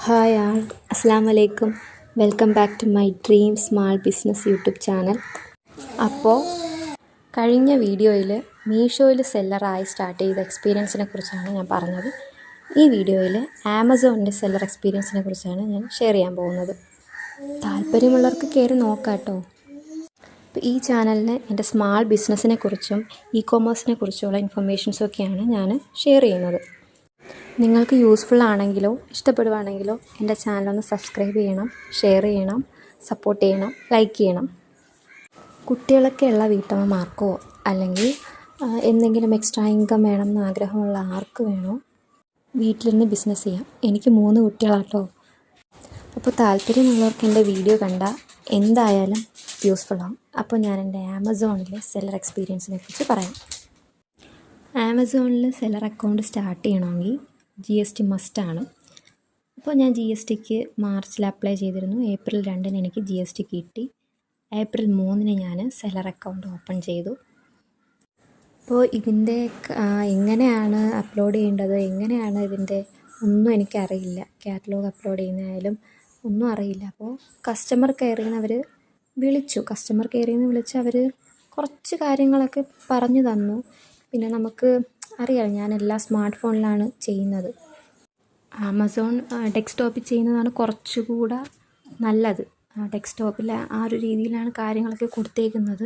Hi all അസ്സാം വലൈക്കും. Welcome back to my dream small business YouTube channel. അപ്പോൾ കഴിഞ്ഞ വീഡിയോയിൽ മീഷോയിൽ സെല്ലറായി സ്റ്റാർട്ട് ചെയ്ത എക്സ്പീരിയൻസിനെ കുറിച്ചാണ് ഞാൻ പറഞ്ഞത്. ഈ വീഡിയോയിൽ ആമസോണിൻ്റെ സെല്ലർ എക്സ്പീരിയൻസിനെ കുറിച്ചാണ് ഞാൻ ഷെയർ ചെയ്യാൻ പോകുന്നത്. താല്പര്യമുള്ളവർക്ക് കയറി നോക്കാം കേട്ടോ. അപ്പോൾ ഈ ചാനലിന് എൻ്റെ സ്മാൾ ബിസിനസ്സിനെ കുറിച്ചും ഇ കൊമേഴ്സിനെ കുറിച്ചുള്ള ഇൻഫർമേഷൻസൊക്കെയാണ് ഞാൻ ഷെയർ ചെയ്യുന്നത്. നിങ്ങൾക്ക് യൂസ്ഫുൾ ആണെങ്കിലോ ഇഷ്ടപ്പെടുവാണെങ്കിലോ എൻ്റെ ചാനലൊന്ന് സബ്സ്ക്രൈബ് ചെയ്യണം, ഷെയർ ചെയ്യണം, സപ്പോർട്ട് ചെയ്യണം, ലൈക്ക് ചെയ്യണം. കുട്ടികളൊക്കെ ഉള്ള വീട്ടമ്മമാർക്കോ അല്ലെങ്കിൽ എന്തെങ്കിലും എക്സ്ട്രാ ഇൻകം വേണമെന്ന് ആഗ്രഹമുള്ള ആർക്ക് വേണോ വീട്ടിലിരുന്ന് ബിസിനസ് ചെയ്യാം. എനിക്ക് 3 കുട്ടികളാട്ടോ. അപ്പോൾ താല്പര്യമുള്ളവർക്ക് എൻ്റെ വീഡിയോ കണ്ടാൽ എന്തായാലും യൂസ്ഫുള്ളാവും. അപ്പോൾ ഞാൻ എൻ്റെ ആമസോണിലെ സെല്ലർ എക്സ്പീരിയൻസിനെ കുറിച്ച് പറയാം. ആമസോണിൽ സെല്ലർ അക്കൗണ്ട് സ്റ്റാർട്ട് ചെയ്യണമെങ്കിൽ GST മസ്റ്റാണ്. അപ്പോൾ ഞാൻ GSTക്ക് മാർച്ചിൽ അപ്ലൈ ചെയ്തിരുന്നു. ഏപ്രിൽ 2 എനിക്ക് GST കിട്ടി. ഏപ്രിൽ 3 ഞാൻ സെല്ലർ അക്കൗണ്ട് ഓപ്പൺ ചെയ്തു. അപ്പോൾ ഇതിൻ്റെ എങ്ങനെയാണ് അപ്ലോഡ് ചെയ്യേണ്ടത്, എങ്ങനെയാണ് ഇതിൻ്റെ ഒന്നും എനിക്കറിയില്ല. കാറ്റലോഗ് അപ്ലോഡ് ചെയ്യുന്നതായാലും ഒന്നും അറിയില്ല. അപ്പോൾ കസ്റ്റമർ കെയറിൽ നിന്ന് വിളിച്ച് അവർ കുറച്ച് കാര്യങ്ങളൊക്കെ പറഞ്ഞു തന്നു. പിന്നെ നമുക്ക് അറിയാം, ഞാൻ എല്ലാ സ്മാർട്ട് ഫോണിലാണ് ചെയ്യുന്നത്. ആമസോൺ ഡെസ്ക്ടോപ്പിൽ ചെയ്യുന്നതാണ് കുറച്ചുകൂടെ നല്ലത്. ഡെസ്ക്ടോപ്പിൽ ആ ഒരു രീതിയിലാണ് കാര്യങ്ങളൊക്കെ കൊടുത്തേക്കുന്നത്.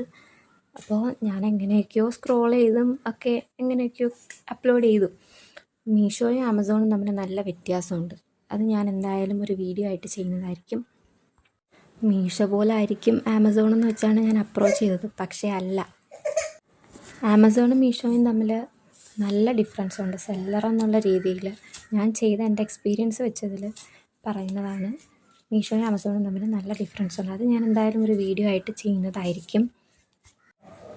അപ്പോൾ ഞാൻ എങ്ങനെയൊക്കെയോ സ്ക്രോൾ ചെയ്തും ഒക്കെ എങ്ങനെയൊക്കെയോ അപ്ലോഡ് ചെയ്തു. മീഷോയും ആമസോണും തമ്മിൽ നല്ല വ്യത്യാസമുണ്ട്. അത് ഞാൻ എന്തായാലും ഒരു വീഡിയോ ആയിട്ട് ചെയ്യുന്നതായിരിക്കും. മീഷോ പോലെ ആയിരിക്കും ആമസോൺ എന്ന് വെച്ചാണ് ഞാൻ അപ്രോച്ച് ചെയ്തത്. പക്ഷേ അല്ല, ആമസോണും മീഷോയും തമ്മിൽ നല്ല ഡിഫറൻസ് ഉണ്ട്. സെല്ലർ എന്നുള്ള രീതിയിൽ ഞാൻ ചെയ്ത എൻ്റെ എക്സ്പീരിയൻസ് വെച്ചതിൽ പറയുന്നതാണ്. മീഷോയും ആമസോണും തമ്മിൽ നല്ല ഡിഫറൻസ് ഉണ്ട്. അത് ഞാൻ എന്തായാലും ഒരു വീഡിയോ ആയിട്ട് ചെയ്യുന്നതായിരിക്കും.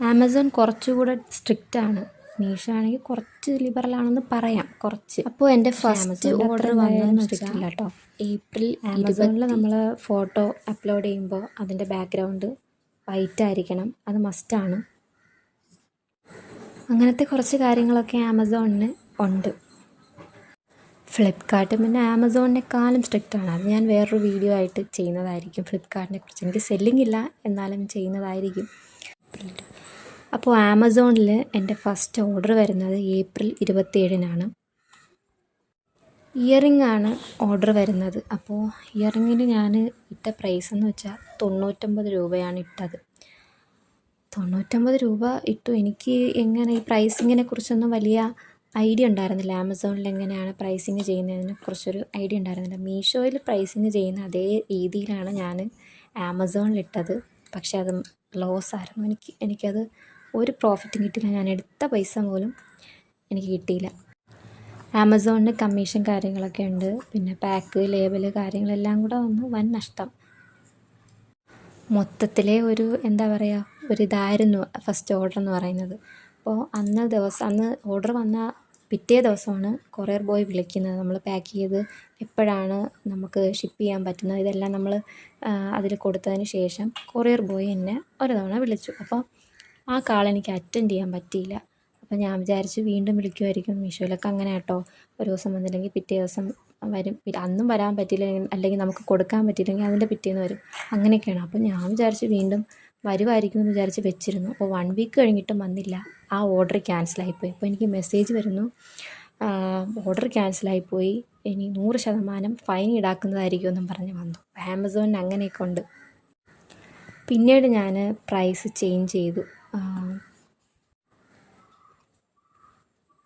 ആമസോൺ കുറച്ചുകൂടെ സ്ട്രിക്റ്റാണ്. മീഷോ ആണെങ്കിൽ കുറച്ച് ലിബറലാണെന്ന് പറയാം, കുറച്ച്. അപ്പോൾ എൻ്റെ ഫസ്റ്റ് ഓർഡർ വന്നതെന്ന് വെച്ചാൽ കേട്ടോ, ഏപ്രിൽ ആമസോണിൽ നമ്മൾ ഫോട്ടോ അപ്ലോഡ് ചെയ്യുമ്പോൾ അതിൻ്റെ ബാക്ക്ഗ്രൗണ്ട് വൈറ്റ് ആയിരിക്കണം, അത് മസ്റ്റാണ്. അങ്ങനത്തെ കുറച്ച് കാര്യങ്ങളൊക്കെ ആമസോണിന് ഉണ്ട്. ഫ്ലിപ്കാർട്ട് പിന്നെ ആമസോണിനേക്കാളും സ്ട്രിക്റ്റാണ്. അത് ഞാൻ വേറൊരു വീഡിയോ ആയിട്ട് ചെയ്യുന്നതായിരിക്കും. ഫ്ലിപ്കാർട്ടിനെ കുറിച്ച് എനിക്ക് സെല്ലിംഗ് ഇല്ല, എന്നാലും ചെയ്യുന്നതായിരിക്കും. അപ്പോൾ ആമസോണിൽ എൻ്റെ ഫസ്റ്റ് ഓർഡർ വരുന്നത് ഏപ്രിൽ 27 ഇയറിംഗ് ആണ് ഓർഡർ വരുന്നത്. അപ്പോൾ ഇയറിങ്ങിന് ഞാൻ ഇട്ട പ്രൈസ് എന്ന് വെച്ചാൽ 99 രൂപയാണ് ഇട്ടത്. 99 രൂപ ഇട്ടു. എനിക്ക് എങ്ങനെ ഈ പ്രൈസിങ്ങിനെ കുറിച്ചൊന്നും വലിയ ഐഡിയ ഉണ്ടായിരുന്നില്ല. ആമസോണിൽ എങ്ങനെയാണ് പ്രൈസിങ് ചെയ്യുന്നതിനെ കുറിച്ചൊരു ഐഡിയ ഉണ്ടായിരുന്നില്ല. മീഷോയിൽ പ്രൈസിങ് ചെയ്യുന്ന അതേ രീതിയിലാണ് ഞാൻ ആമസോണിലിട്ടത്. പക്ഷേ അത് ലോസ് ആയിരുന്നു. എനിക്കത് ഒരു പ്രോഫിറ്റും കിട്ടിയില്ല. ഞാൻ എടുത്ത പൈസ പോലും എനിക്ക് കിട്ടിയില്ല. ആമസോണിന് കമ്മീഷൻ കാര്യങ്ങളൊക്കെ ഉണ്ട്. പിന്നെ പാക്ക്, ലേബല് കാര്യങ്ങളെല്ലാം കൂടെ വന്ന് വൻ നഷ്ടം. മൊത്തത്തിലെ ഒരു ഒരിതായിരുന്നു ഫസ്റ്റ് ഓർഡർ എന്ന് പറയുന്നത്. അപ്പോൾ അന്ന് ഓർഡർ വന്ന പിറ്റേ ദിവസമാണ് കൊറിയർ ബോയ് വിളിക്കുന്നത്. നമ്മൾ പാക്ക് ചെയ്ത് എപ്പോഴാണ് നമുക്ക് ഷിപ്പ് ചെയ്യാൻ പറ്റുന്നത് ഇതെല്ലാം നമ്മൾ അതിൽ കൊടുത്തതിന് ശേഷം കൊറിയർ ബോയ് എന്നെ ഒരു തവണ വിളിച്ചു. അപ്പോൾ ആ കാൾ എനിക്ക് അറ്റൻഡ് ചെയ്യാൻ പറ്റിയില്ല. അപ്പോൾ ഞാൻ വിചാരിച്ചു വീണ്ടും വിളിക്കുമായിരിക്കും. മീഷോയിലൊക്കെ അങ്ങനെ കേട്ടോ, ഒരു ദിവസം വന്നില്ലെങ്കിൽ പിറ്റേ ദിവസം വരും. അന്നും വരാൻ പറ്റില്ല, അല്ലെങ്കിൽ നമുക്ക് കൊടുക്കാൻ പറ്റിയില്ലെങ്കിൽ അതിൻ്റെ പിറ്റേന്ന് വരും. അങ്ങനെയൊക്കെയാണ്. അപ്പോൾ ഞാൻ വിചാരിച്ചു വീണ്ടും വരുമായിരിക്കും എന്ന് വിചാരിച്ച് വെച്ചിരുന്നു. അപ്പോൾ 1 വീക്ക് കഴിഞ്ഞിട്ടും വന്നില്ല. ആ ഓർഡർ ക്യാൻസലായിപ്പോയി. അപ്പോൾ എനിക്ക് മെസ്സേജ് വരുന്നു, ഓർഡർ ക്യാൻസലായിപ്പോയി, ഇനി 100% ഫൈൻ ഈടാക്കുന്നതായിരിക്കും എന്നും പറഞ്ഞ് വന്നു. ആമസോണിന് അങ്ങനെയൊക്കെ ഉണ്ട്. പിന്നീട് ഞാൻ പ്രൈസ് ചേഞ്ച് ചെയ്തു.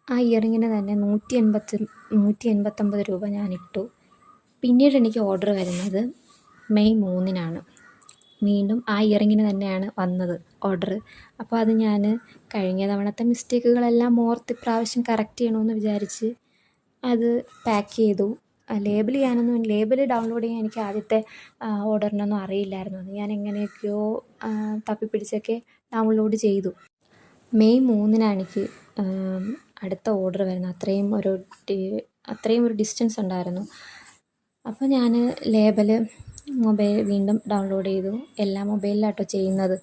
ആ ഇയറിങ്ങിന് തന്നെ 189 രൂപ ഞാൻ ഇട്ടു. പിന്നീട് എനിക്ക് ഓർഡർ വരുന്നത് മെയ് 3 വീണ്ടും ആ ഇയറിങ്ങിന് തന്നെയാണ് വന്നത് ഓർഡർ. അപ്പോൾ അത് ഞാൻ കഴിഞ്ഞ തവണത്തെ മിസ്റ്റേക്കുകളെല്ലാം ഓർത്ത് ഇപ്രാവശ്യം കറക്റ്റ് ചെയ്യണമെന്ന് വിചാരിച്ച് അത് പാക്ക് ചെയ്തു. ലേബൽ ഡൗൺലോഡ് ചെയ്യാൻ എനിക്ക് ആദ്യത്തെ ഓർഡറിനൊന്നും അറിയില്ലായിരുന്നു. അത് ഞാൻ എങ്ങനെയൊക്കെയോ തപ്പിപ്പിടിച്ചൊക്കെ ഡൗൺലോഡ് ചെയ്തു. മെയ് 3 എനിക്ക് അടുത്ത ഓർഡർ വരുന്നത്. അത്രയും ഒരു ഡിസ്റ്റൻസ് ഉണ്ടായിരുന്നു. അപ്പോൾ ഞാൻ മൊബൈൽ വീണ്ടും ഡൗൺലോഡ് ചെയ്തു. എല്ലാ മൊബൈലിലാട്ടോ ചെയ്യുന്നത്.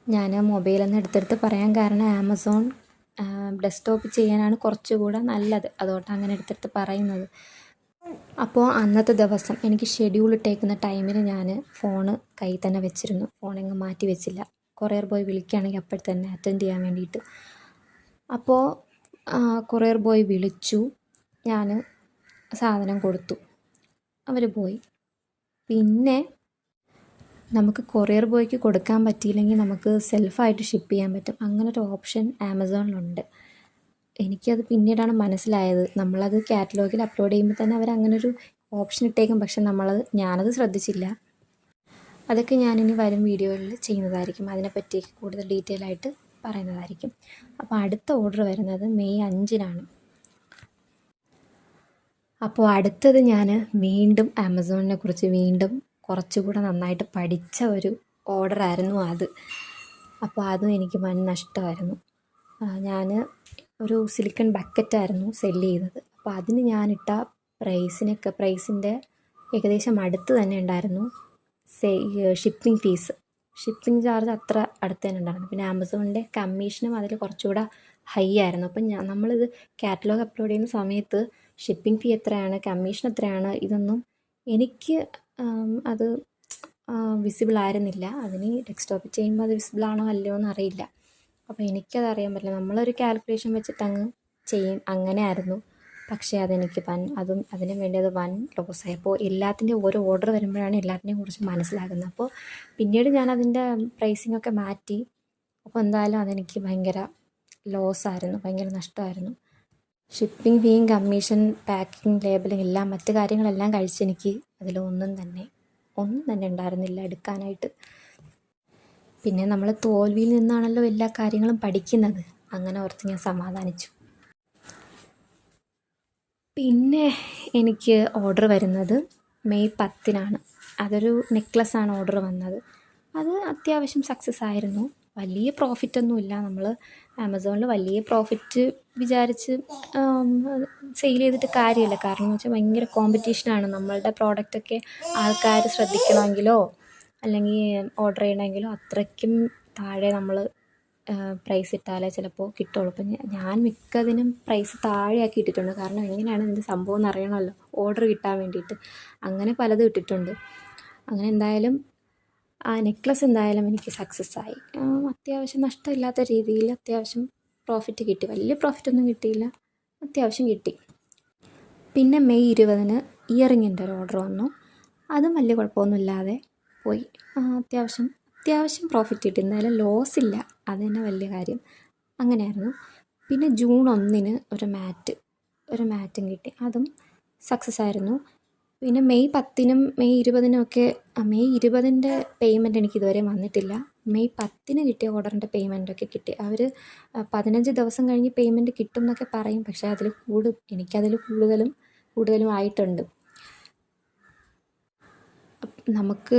ഞാൻ മൊബൈലെന്ന് എടുത്തെടുത്ത് പറയാൻ കാരണം ആമസോൺ ഡെസ്ക്ടോപ്പ് ചെയ്യാനാണ് കുറച്ചുകൂടെ നല്ലത്. അതുകൊണ്ട് അങ്ങനെ എടുത്തെടുത്ത് പറയുന്നത്. അപ്പോൾ അന്നത്തെ ദിവസം എനിക്ക് ഷെഡ്യൂൾ ഇട്ടേക്കുന്ന ടൈമിന് ഞാൻ ഫോണ് കയ്യിൽ തന്നെ വെച്ചിരുന്നു. ഫോണെങ്ങ് മാറ്റി വെച്ചില്ല. കൊറിയർ ബോയ് വിളിക്കുകയാണെങ്കിൽ അപ്പോൾ തന്നെ അറ്റൻഡ് ചെയ്യാൻ വേണ്ടിയിട്ട്. അപ്പോൾ കൊറിയർ ബോയ് വിളിച്ചു, ഞാൻ സാധനം കൊടുത്തു, അവർ പോയി. പിന്നെ നമുക്ക് കൊറിയർ ബോയ്ക്ക് കൊടുക്കാൻ പറ്റിയില്ലെങ്കിൽ നമുക്ക് സെൽഫായിട്ട് ഷിപ്പ് ചെയ്യാൻ പറ്റും. അങ്ങനൊരു ഓപ്ഷൻ ആമസോണിലുണ്ട്. എനിക്കത് പിന്നീടാണ് മനസ്സിലായത്. നമ്മളത് കാറ്റലോഗിൽ അപ്ലോഡ് ചെയ്യുമ്പോൾ തന്നെ അവരങ്ങനൊരു ഓപ്ഷൻ ഇട്ടേക്കും. പക്ഷെ ഞാനത് ശ്രദ്ധിച്ചില്ല. അതൊക്കെ ഞാനിനി വരും വീഡിയോകളിൽ ചെയ്യുന്നതായിരിക്കും. അതിനെപ്പറ്റി കൂടുതൽ ഡീറ്റെയിൽ ആയിട്ട് പറയുന്നതായിരിക്കും. അപ്പോൾ അടുത്ത ഓർഡർ വരുന്നത് മെയ് 5-നാണ്. അപ്പോൾ അടുത്തത് ഞാൻ വീണ്ടും ആമസോണിനെ കുറിച്ച് വീണ്ടും കുറച്ചുകൂടെ നന്നായിട്ട് പഠിച്ച ഒരു ഓർഡറായിരുന്നു അത്. അപ്പോൾ അതും എനിക്ക് വൻ നഷ്ടമായിരുന്നു. ഞാൻ ഒരു സിലിക്കൺ ബക്കറ്റായിരുന്നു സെല്ല് ചെയ്തത്. അപ്പോൾ അതിന് ഞാനിട്ട പ്രൈസിൻ്റെ ഏകദേശം അടുത്ത് തന്നെ ഉണ്ടായിരുന്നു ഷിപ്പിംഗ് ഫീസ്. ഷിപ്പിംഗ് ചാർജ് അത്ര അടുത്ത് തന്നെ ഉണ്ടായിരുന്നു. പിന്നെ ആമസോണിൻ്റെ കമ്മീഷനും അതിൽ കുറച്ചുകൂടെ ഹൈ ആയിരുന്നു. അപ്പം നമ്മളിത് കാറ്റലോഗ് അപ്ലോഡ് ചെയ്യുന്ന സമയത്ത് ഷിപ്പിംഗ് ഫീ എത്രയാണ്, കമ്മീഷൻ എത്രയാണ്, ഇതൊന്നും എനിക്ക് അത് വിസിബിൾ ആയിരുന്നില്ല. അതിന് ഡെസ്ക്ടോപ്പിൽ ചെയ്യുമ്പോൾ അത് വിസിബിളാണോ അല്ലയോ എന്നറിയില്ല. അപ്പോൾ എനിക്കത് അറിയാൻ പറ്റില്ല. നമ്മളൊരു കാൽക്കുലേഷൻ വെച്ചിട്ട് അങ്ങ് ചെയ്യും, അങ്ങനെ ആയിരുന്നു. പക്ഷേ അതെനിക്ക് അതിന് വേണ്ടി അത് വൻ ലോസായി. അപ്പോൾ എല്ലാത്തിൻ്റെയും ഓരോ ഓർഡർ വരുമ്പോഴാണ് എല്ലാത്തിനെയും കുറിച്ച് മനസ്സിലാകുന്നത്. അപ്പോൾ പിന്നീട് ഞാനതിൻ്റെ പ്രൈസിങ്ങൊക്കെ മാറ്റി. അപ്പോൾ എന്തായാലും അതെനിക്ക് ഭയങ്കര ലോസായിരുന്നു, ഭയങ്കര നഷ്ടമായിരുന്നു. ഷിപ്പിംഗ് ഫീയും കമ്മീഷൻ, പാക്കിംഗ്, ലേബലിംഗ് എല്ലാം മറ്റു കാര്യങ്ങളെല്ലാം കഴിച്ച് എനിക്ക് അതിലൊന്നും തന്നെ ഉണ്ടായിരുന്നില്ല എടുക്കാനായിട്ട്. പിന്നെ നമ്മൾ തോൽവിയിൽ നിന്നാണല്ലോ എല്ലാ കാര്യങ്ങളും പഠിക്കുന്നത്. അങ്ങനെ ഓർത്ത് ഞാൻ സമാധാനിച്ചു. പിന്നെ എനിക്ക് ഓർഡർ വരുന്നത് മെയ് 10-നാണ്. അതൊരു നെക്ലസ്സാണ് ഓർഡർ വന്നത്. അത് അത്യാവശ്യം സക്സസ് ആയിരുന്നു. വലിയ പ്രോഫിറ്റൊന്നുമില്ല. നമ്മൾ ആമസോണിൽ വലിയ പ്രോഫിറ്റ് വിചാരിച്ച് സെയിൽ ചെയ്തിട്ട് കാര്യമില്ല. കാരണം എന്ന് വെച്ചാൽ ഭയങ്കര കോമ്പറ്റീഷനാണ്. നമ്മളുടെ പ്രോഡക്റ്റൊക്കെ ആൾക്കാർ ശ്രദ്ധിക്കണമെങ്കിലോ അല്ലെങ്കിൽ ഓർഡർ ചെയ്യണമെങ്കിലോ അത്രയ്ക്കും താഴെ നമ്മൾ പ്രൈസ് ഇട്ടാലേ ചിലപ്പോൾ കിട്ടുള്ളൂ. അപ്പം ഞാൻ മിക്കതിനും പ്രൈസ് താഴെയാക്കി ഇട്ടിട്ടുണ്ട്. കാരണം എങ്ങനെയാണ് ഇതിൻ്റെ സംഭവം എന്ന് അറിയണമല്ലോ, ഓർഡർ കിട്ടാൻ വേണ്ടിയിട്ട്. അങ്ങനെ പലതും ഇട്ടിട്ടുണ്ട്. അങ്ങനെ എന്തായാലും ആ നെക്ലസ് എന്തായാലും എനിക്ക് സക്സസ് ആയി. അത്യാവശ്യം നഷ്ടമില്ലാത്ത രീതിയിൽ അത്യാവശ്യം പ്രോഫിറ്റ് കിട്ടി. വലിയ പ്രോഫിറ്റൊന്നും കിട്ടിയില്ല, അത്യാവശ്യം കിട്ടി. പിന്നെ മെയ് 20-ന് ഇയറിങ്ങിൻ്റെ ഒരു ഓർഡർ വന്നു. അതും വലിയ കുഴപ്പമൊന്നുമില്ലാതെ പോയി. അത്യാവശ്യം പ്രോഫിറ്റ് കിട്ടി. എന്തായാലും ലോസ് ഇല്ല, അത് തന്നെ വലിയ കാര്യം. അങ്ങനെയായിരുന്നു. പിന്നെ ജൂൺ 1-ന് ഒരു മാറ്റും കിട്ടി. അതും സക്സസ് ആയിരുന്നു. പിന്നെ മെയ് 10-നും മെയ് 20-നും ഒക്കെ മെയ് 20-ൻ്റെ പേയ്മെൻറ്റ് എനിക്കിതുവരെ വന്നിട്ടില്ല. മെയ് 10-ന് കിട്ടിയ ഓർഡറിൻ്റെ പേയ്മെൻറ്റൊക്കെ കിട്ടി. അവർ 15 ദിവസം കഴിഞ്ഞ് പേയ്മെൻറ്റ് കിട്ടും എന്നൊക്കെ പറയും. പക്ഷേ എനിക്കതിൽ കൂടുതലും ആയിട്ടുണ്ട്. നമുക്ക്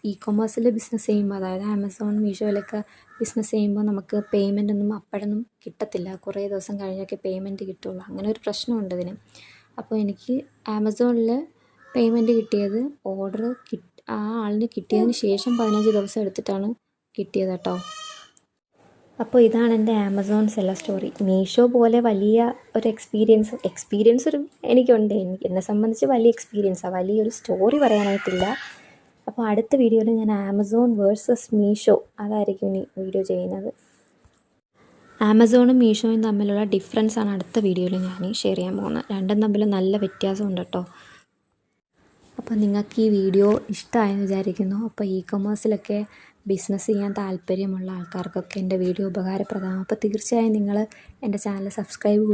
ഈ കൊമേഴ്സിൽ ബിസിനസ് ചെയ്യുമ്പോൾ, അതായത് ആമസോൺ, മീഷോയിലൊക്കെ ബിസിനസ് ചെയ്യുമ്പോൾ നമുക്ക് പേയ്മെൻറ്റൊന്നും അപ്പോഴൊന്നും കിട്ടത്തില്ല. കുറേ ദിവസം കഴിഞ്ഞൊക്കെ പേയ്മെൻറ്റ് കിട്ടുള്ളൂ. അങ്ങനെ ഒരു പ്രശ്നമുണ്ട് ഇതിന്. അപ്പോൾ എനിക്ക് ആമസോണിൽ പേയ്മെൻറ്റ് കിട്ടിയത് ആ ആളിന് കിട്ടിയതിന് ശേഷം 15 ദിവസം എടുത്തിട്ടാണ് കിട്ടിയത് കേട്ടോ. അപ്പോൾ ഇതാണ് എൻ്റെ ആമസോൺ സെല്ലർ സ്റ്റോറി. മീഷോ പോലെ വലിയ ഒരു എക്സ്പീരിയൻസ് എനിക്കുണ്ട്. എന്നെ സംബന്ധിച്ച് വലിയ എക്സ്പീരിയൻസാണ്, വലിയൊരു സ്റ്റോറി പറയാനായിട്ടില്ല. അപ്പോൾ അടുത്ത വീഡിയോയിൽ ഞാൻ ആമസോൺ വേഴ്സസ് മീഷോ അതായിരിക്കും ഇനി വീഡിയോ ചെയ്യുന്നത്. ആമസോണും മീഷോയും തമ്മിലുള്ള ഡിഫറൻസാണ് അടുത്ത വീഡിയോയിൽ ഞാൻ ഷെയർ ചെയ്യാൻ പോകുന്നത്. രണ്ടും തമ്മിൽ നല്ല വ്യത്യാസമുണ്ട് കേട്ടോ. അപ്പോൾ നിങ്ങൾക്ക് ഈ വീഡിയോ ഇഷ്ടമായെന്ന് വിചാരിക്കുന്നു. അപ്പോൾ കൊമേഴ്സിലൊക്കെ ബിസിനസ് ചെയ്യാൻ താല്പര്യമുള്ള ആൾക്കാർക്കൊക്കെ എൻ്റെ വീഡിയോ ഉപകാരപ്രദമാകും. അപ്പോൾ തീർച്ചയായും നിങ്ങൾ എൻ്റെ ചാനൽ സബ്സ്ക്രൈബ്